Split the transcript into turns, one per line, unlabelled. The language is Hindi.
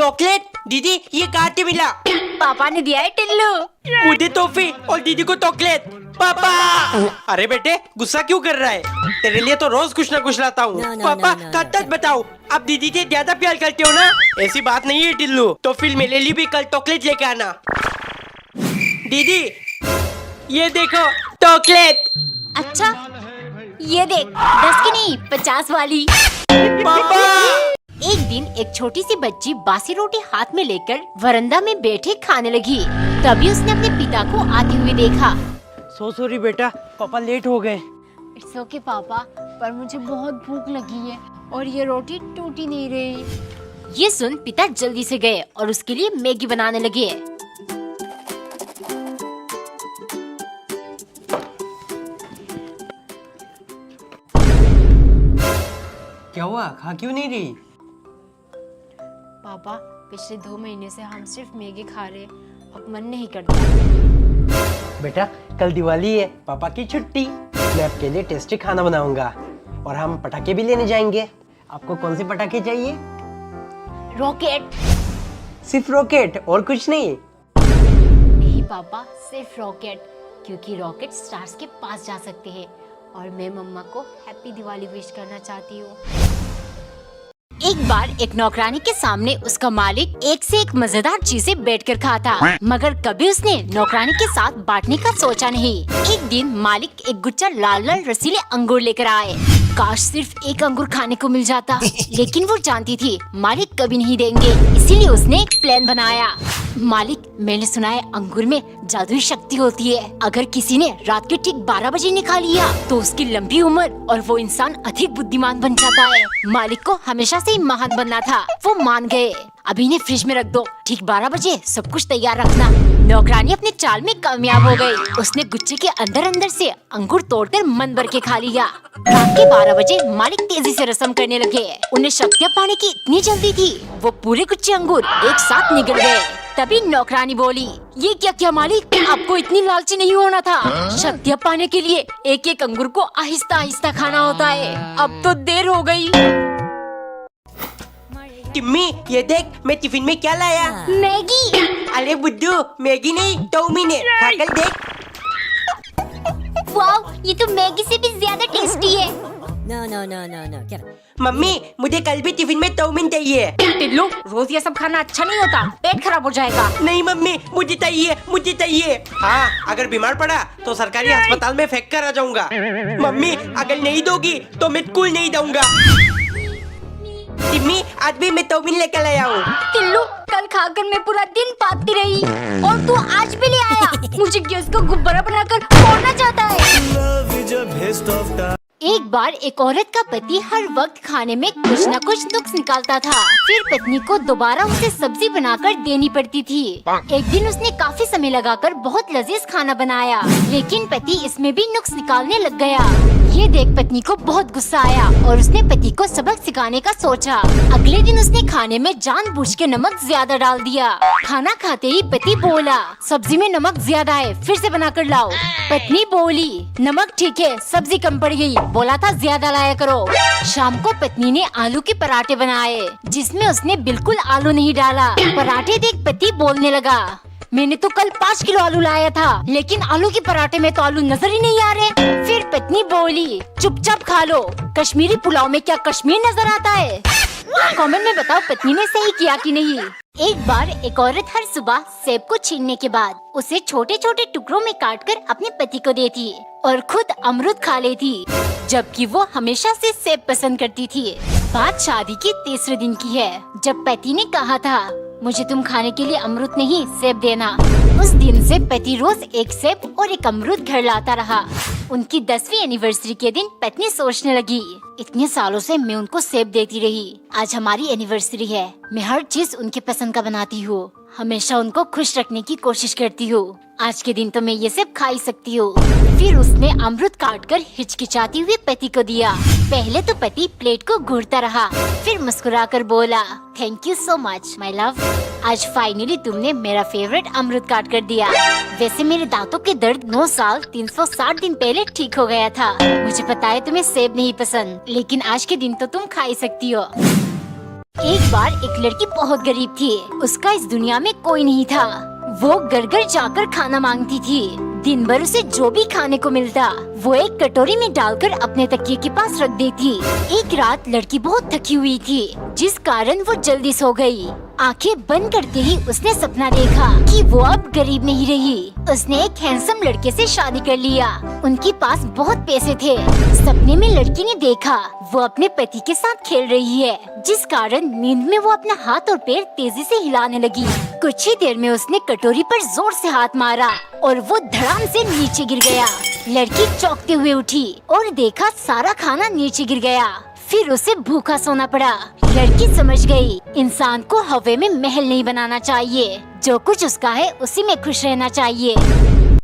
चॉकलेट? दीदी ये कहाँ से मिला?
पापा ने दिया है टिल्लू।
मुझे टॉफी और दीदी को चॉकलेट। पापा! अरे बेटे गुस्सा क्यों कर रहा है? तेरे लिए तो रोज कुछ ना कुछ लाता हूँ। पापा कब तक बताओ, आप दीदी से ज्यादा प्यार करते हो ना? ऐसी बात नहीं है टिल्लू, तो फिर मेरे लिए भी कल चॉकलेट लेके आना। दीदी ये देखो चॉकलेट।
अच्छा ये देख, 10 की नहीं 50 वाली।
पापा!
एक दिन एक छोटी सी बच्ची बासी रोटी हाथ में लेकर वरांदा में बैठे खाने लगी। तभी उसने अपने पिता को आते हुए देखा।
सॉरी बेटा, पापा लेट हो गए।
इट्स ओके पापा, पर मुझे बहुत भूख लगी है और ये रोटी टूट ही नहीं रही। ये सुन पिता जल्दी से गए और उसके लिए मैगी बनाने लगे।
क्या हुआ, खा क्यों नहीं रही?
पापा पिछले 2 महीने से हम सिर्फ मैगी खा रहे, अब मन नहीं करता।
बेटा कल दिवाली है, पापा की छुट्टी, मैं आपके लिए टेस्टी खाना बनाऊंगा और हम पटाखे भी लेने जाएंगे। आपको कौन से पटाखे चाहिए?
रॉकेट।
सिर्फ रॉकेट और कुछ नहीं?
नहीं पापा, सिर्फ रॉकेट, क्योंकि रॉकेट स्टार्स के पास जा सकते हैं और मैं मम्मा को हैप्पी दिवाली विश करना चाहती हूँ। एक बार एक नौकरानी के सामने उसका मालिक एक से एक मजेदार चीजें बैठकर खाता, मगर कभी उसने नौकरानी के साथ बांटने का सोचा नहीं। एक दिन मालिक एक गुच्छा लाल लाल रसीले अंगूर लेकर आए। काश सिर्फ एक अंगूर खाने को मिल जाता, लेकिन वो जानती थी मालिक कभी नहीं देंगे, इसीलिए उसने एक प्लान बनाया। मालिक, मैंने सुना है अंगूर में जादुई शक्ति होती है। अगर किसी ने रात के ठीक 12 बजे निखा लिया तो उसकी लंबी उम्र और वो इंसान अधिक बुद्धिमान बन जाता है। मालिक को हमेशा से ही महान बनना था, वो मान गए। अभी इन्हें फ्रिज में रख दो, ठीक 12 बजे सब कुछ तैयार रखना। नौकरानी अपने चाल में कामयाब हो गई। उसने गुच्छे के अंदर अंदर से अंगूर तोड़कर मन भर के खा लिया। रात के 12 बजे मालिक तेजी से रस्म करने लगे। उन्हें शक्तियाँ पाने की इतनी जल्दी थी, वो पूरे गुच्छे अंगूर एक साथ निगल गए। तभी नौकरानी बोली, ये क्या क्या मालिक, आपको इतनी लालची नहीं होना था। शक्तियाँ पाने के लिए एक एक अंगूर को आहिस्ता आहिस्ता खाना होता है। अब तो देर हो गई।
टिम्मी ये देख, मैं टिफिन में क्या लाया?
मैगी।
अरे बुद्धू, मैगी नहीं चाउमीन है, खाकर देख।
वाव, ये तो मैगी से भी ज्यादा टेस्टी है।
No.
मम्मी मुझे कल भी टिफिन में चाउमीन चाहिए।
टिल्लू, रोज ये सब खाना अच्छा नहीं होता, पेट खराब हो जाएगा।
नहीं मम्मी, मुझे चाहिए, मुझे चाहिए। हाँ, अगर बीमार पड़ा तो सरकारी अस्पताल में फेंक कर आ जाऊंगा। मम्मी अगर नहीं दोगी तो मैं स्कूल नहीं जाऊंगा। टिम्मी आज भी मैं चाउमीन लेकर आया हूँ।
टिल्लू, कल खाकर मैं पूरा दिन पाती रही और तू आज भी ले आया। मुझे गैस को गुब्बारा बनाकर फोड़ना चाहता है। एक बार एक औरत का पति हर वक्त खाने में कुछ न कुछ नुक्स निकालता था। फिर पत्नी को दोबारा उसे सब्जी बनाकर देनी पड़ती थी। एक दिन उसने काफी समय लगाकर बहुत लजीज खाना बनाया, लेकिन पति इसमें भी नुक्स निकालने लग गया। ये देख पत्नी को बहुत गुस्सा आया और उसने पति को सबक सिखाने का सोचा। अगले दिन उसने खाने में जानबूझ के नमक ज्यादा डाल दिया। खाना खाते ही पति बोला, सब्जी में नमक ज्यादा है, फिर से बनाकर लाओ। पत्नी बोली, नमक ठीक है, सब्जी कम पड़ गई, बोला था ज्यादा लाया करो। शाम को पत्नी ने आलू के पराठे बनाए, जिसमें उसने बिल्कुल आलू नहीं डाला। पराठे देख पति बोलने लगा, मैंने तो कल 5 किलो आलू लाया था, लेकिन आलू के पराठे में तो आलू नजर ही नहीं आ रहे। फिर पत्नी बोली, चुपचाप खा लो, कश्मीरी पुलाव में क्या कश्मीर नजर आता है? कमेंट में बताओ पत्नी ने सही किया कि नहीं। एक बार एक औरत हर सुबह सेब को छीलने के बाद उसे छोटे छोटे टुकड़ों में काटकर अपने पति को देती और खुद अमरूद खा लेती, जबकि वो हमेशा से सेब पसंद करती थी। बात शादी के 3रे दिन की है, जब पति ने कहा था, मुझे तुम खाने के लिए अमरूद नहीं सेब देना। उस दिन से पति रोज एक सेब और एक अमरूद घर लाता रहा। उनकी 10वीं एनिवर्सरी के दिन पत्नी सोचने लगी, इतने सालों से मैं उनको सेब देती रही, आज हमारी एनिवर्सरी है, मैं हर चीज उनके पसंद का बनाती हूँ, हमेशा उनको खुश रखने की कोशिश करती हूँ, आज के दिन तो मैं ये सेब खा ही सकती हूँ। फिर उसने अमरूद काटकर हिचकिचाती हुई पति को दिया। पहले तो पति प्लेट को घूरता रहा, फिर मुस्कुराकर बोला, thank you so much my love, आज फाइनली तुमने मेरा फेवरेट अमरूद काट कर दिया। वैसे मेरे दांतों के दर्द 9 साल 360 दिन पहले ठीक हो गया था। मुझे पता है तुम्हें सेब नहीं पसंद, लेकिन आज के दिन तो तुम खा ही सकती हो। एक बार एक लड़की बहुत गरीब थी। उसका इस दुनिया में कोई नहीं था। वो घर घर जाकर खाना मांगती थी। दिन भर उसे जो भी खाने को मिलता वो एक कटोरी में डालकर अपने तकिए के पास रख देती। एक रात लड़की बहुत थकी हुई थी, जिस कारण वो जल्दी सो गई। आंखें बंद करते ही उसने सपना देखा कि वो अब गरीब नहीं रही। उसने एक हैंडसम लड़के से शादी कर लिया। उनके पास बहुत पैसे थे। सपने में लड़की ने देखा वो अपने पति के साथ खेल रही है, जिस कारण नींद में वो अपना हाथ और पैर तेजी से हिलाने लगी। कुछ ही देर में उसने कटोरी पर जोर से हाथ मारा और वो धड़ाम से नीचे गिर गया। लड़की चौंकते हुए उठी और देखा सारा खाना नीचे गिर गया। फिर उसे भूखा सोना पड़ा। लड़की समझ गई इंसान को हवा में महल नहीं बनाना चाहिए, जो कुछ उसका है उसी में खुश रहना चाहिए।